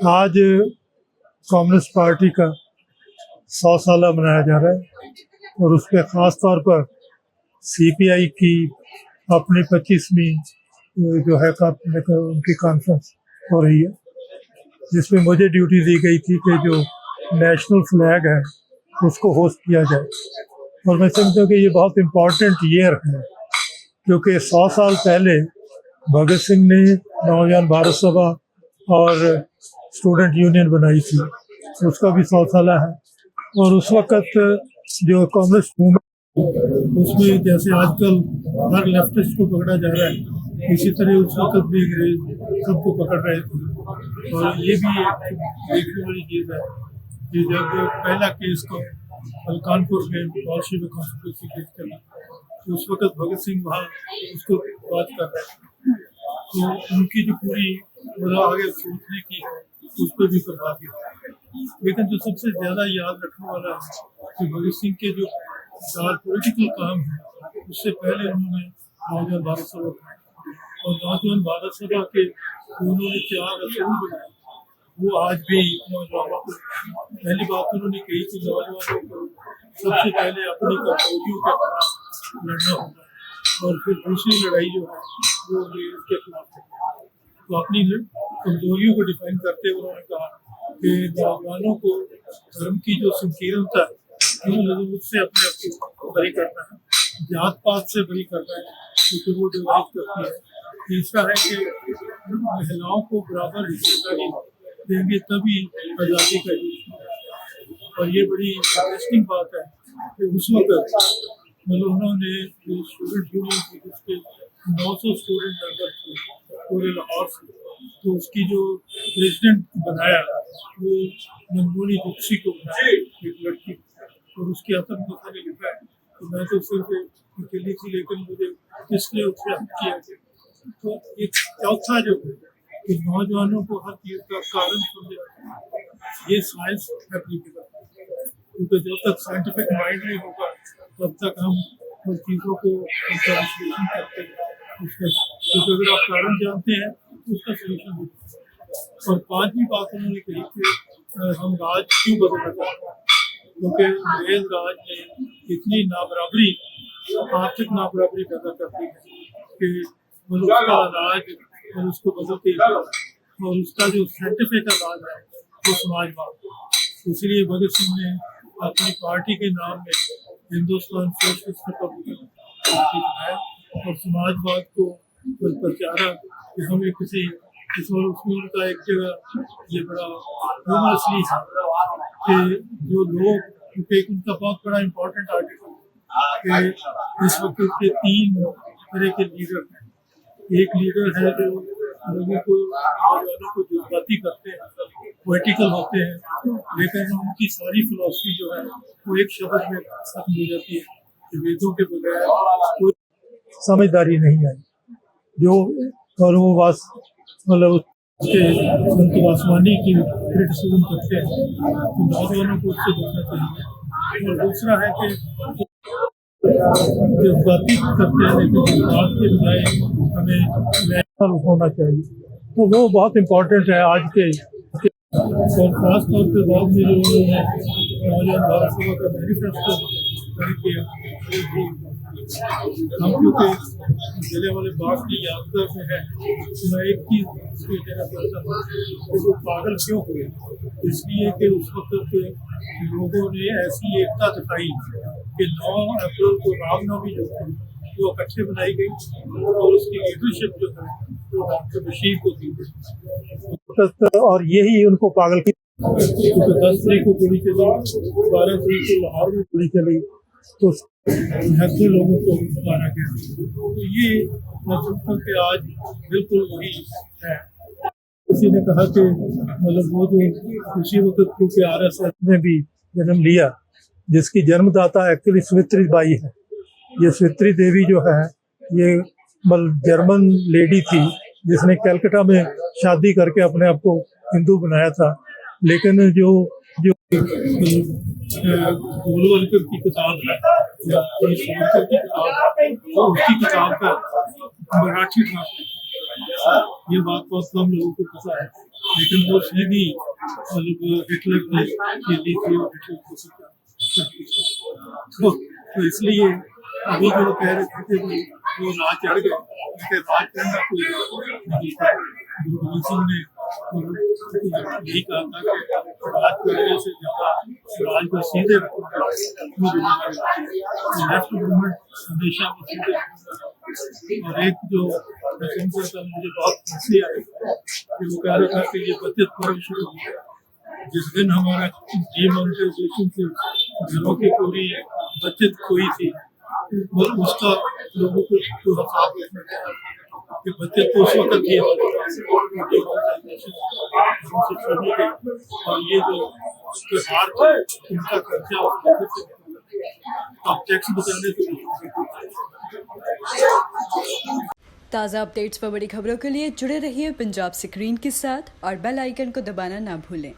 आज communist party का 100 साल मनाया जा रहा है और उस पर ख़ास तौर पर सीपीआई की अपनी 25वीं जो है उनकी कॉन्फ्रेंस हो रही है, जिसमें मुझे ड्यूटी दी गई थी कि जो नेशनल फ्लैग है उसको होस्ट किया जाए। और मैं समझता हूँ कि ये बहुत इम्पोर्टेंट ईयर है, क्योंकि 100 साल पहले भगत सिंह ने नौजवान भारत सभा और स्टूडेंट यूनियन बनाई थी, उसका भी 100 साल है। और उस वक़्त जो कम्युनिस्ट मूवमेंट, उसमें जैसे आजकल हर लेफ्टिस्ट को पकड़ा जा रहा है, इसी तरह उस वक़्त भी अंग्रेज सबको पकड़ रहे थे। और ये भी एक देखने वाली चीज़ है कि जब पहला केस को कानपुर में बॉल्शेविक कॉन्स्पिरेसी केस चला, तो उस वक़्त भगत सिंह वहाँ उसको बात कर रहे थे। तो उनकी जो पूरी मतलब आगे सोचने की है उस पर भी प्रभाव है। लेकिन जो सबसे ज़्यादा याद रखने वाला है कि भगत सिंह के जो पॉलिटिकल काम है, उससे पहले उन्होंने नौजवान भारत सभा बनाई, और नौजवान भारत सभा के उन्होंने 4 असूल बनाए, वो आज भी नौजवानों को पहली बात उन्होंने कही कि नौजवानों को सबसे पहले अपनी कमजोरियों के खिलाफ लड़ना होगा, और फिर दूसरी लड़ाई जो है वो अंग्रेज के खिलाफ है। तो अपनी कमजोरियों को डिफाइन करते हुए उन्होंने कहा कि नौजवानों को धर्म की जो संकीर्णता है उससे अपने आप को बरी करना है, जात पात से बरी करना है, क्योंकि वो डिवाइड करती है। तीसरा है कि महिलाओं को बराबर हिस्सेदारी देंगे तभी आज़ादी का युग है। और ये बड़ी इंटरेस्टिंग बात है कि उस वक्त मतलब उन्होंने जो स्टूडेंट यूनियन थी उसके 900 स्टूडेंट मेंबर थे पूरे लाहौर से, तो उसकी जो प्रेसिडेंट बनाया वो मनमोहनी बख्शी को बनाया, एक लड़की, और उसकी आत्मकथा ने लिखा है। तो मैं तो सिर्फ अकेली थी, लेकिन मुझे इसलिए उत्साहित किया गया। तो एक चौथा जो है कि नौजवानों को हर चीज़ का कारण समझना, ये साइंस एप्लीकेबल है, क्योंकि जब तक साइंटिफिक माइंड नहीं होगा तब तक हम उन चीज़ों को विश्लेषण करते हैं उसका, क्योंकि अगर आप कारण जानते हैं तो उसका सोल्यूशन भी। और 5वीं बात उन्होंने कही कि हम राज क्यों बदलना चाहते हैं, क्योंकि अंग्रेज राज ने इतनी नाबराबरी, आर्थिक नाबराबरी पैदा कर दी है कि मतलब उसका राज और उसको बदलते ही, और उसका जो साइंटिफिक इलाज है वो समाजवाद। इसलिए भगत सिंह ने अपनी पार्टी के नाम में हिंदुस्तान सोशलिस्ट रिपब्लिकन पार्टी बनाया और समाजवाद को प्रचारा कि हमें किसी और उसमें उनका एक जगह ये बड़ा ह्यूमरसली था कि जो लोग, क्योंकि उनका बहुत बड़ा इम्पोर्टेंट आर्टिकल कि इस वक्त के 3 तरह के लीडर हैं। एक लीडर है जो लोगों को, नौजवानों को जज्बाती करते हैं, पोलिटिकल होते हैं, लेकिन उनकी सारी फिलॉसफी जो है वो एक शब्द में खत्म हो जाती है कि वेदों के बगैर कोई समझदारी नहीं आई। जो और वो मतलब उसके संत वासवानी की क्रिटिसिज्म करते हैं, तो नौजवानों को उससे बचना चाहिए। और दूसरा है कि जज्बाती करते हैं, लेकिन जज्बात के बजाय हमें नेचुरल होना चाहिए। तो वो बहुत इम्पोर्टेंट है आज के। और खास तौर पर बाद में जो उन्होंने नौजवान भारत सभा का मैनिफेस्टो जारी किया, हम क्योंकि जलियांवाला बाग की यादगार में है, तो मैं एक चीज़ कहना चाहता हूँ कि वो पागल क्यों हुए, इसलिए कि उस वक्त के लोगों ने ऐसी एकता दिखाई कि 9 अप्रैल को रामनवमी जो थी वो इकट्ठे बनाई गई, और उसकी लीडरशिप जो है वो डॉक्टर बशीर को दी गई, और यही उनको पागल की। 10 तारीख को गोली चली, 12 तारीख को लाहौर में गोली चली, तो हज़ारों लोगों को मारा गया। तो ये मतलब कि आज बिल्कुल वही है। किसी ने कहा कि मतलब वो जो उसी वक्त क्योंकि RSS ने भी जन्म लिया, जिसकी जन्मदाता एक्चुअली सावित्री बाई है। ये सावित्री देवी जो है ये मतलब जर्मन लेडी थी जिसने कलकत्ता में शादी करके अपने आप को हिंदू बनाया था। लेकिन जो जो गोलवलकर की किताब है या की किताब है, तो उसकी किताब का मराठी ट्रांसलेशन ये बात बहुत कम लोगों को पता है, लेकिन वो सीधी मतलब हिटलर ने खेली थी और हिटलर को सीधा तो इसलिए अभी जो कह रहे थे कि वो राज चढ़ गए, उनके राज चढ़ना कोई नहीं था। गुरु गोविंद सिंह ने यही कहा था कि राज करने से ज्यादा राज को सीधे लेफ्ट मूवमेंट हमेशा वो सीधे। और एक जो मैसेंजर था मुझे बहुत हंसी आई कि वो कह रहा था कि ये बचत पर्व शुरू हुआ जिस दिन हमारा डीमोनेटाइजेशन से घरों की पूरी बचत खोई थी, और उसका लोगों को हिसाब रखना चाहिए कि बचत तो उस वक्त किया और ये जो त्योहार थे उनका खर्चा अब टैक्स बचाने से ताज़ा अपडेट्स व बड़ी खबरों के लिए जुड़े रहिए पंजाब स्क्रीन के साथ और बेल आइकन को दबाना ना भूलें।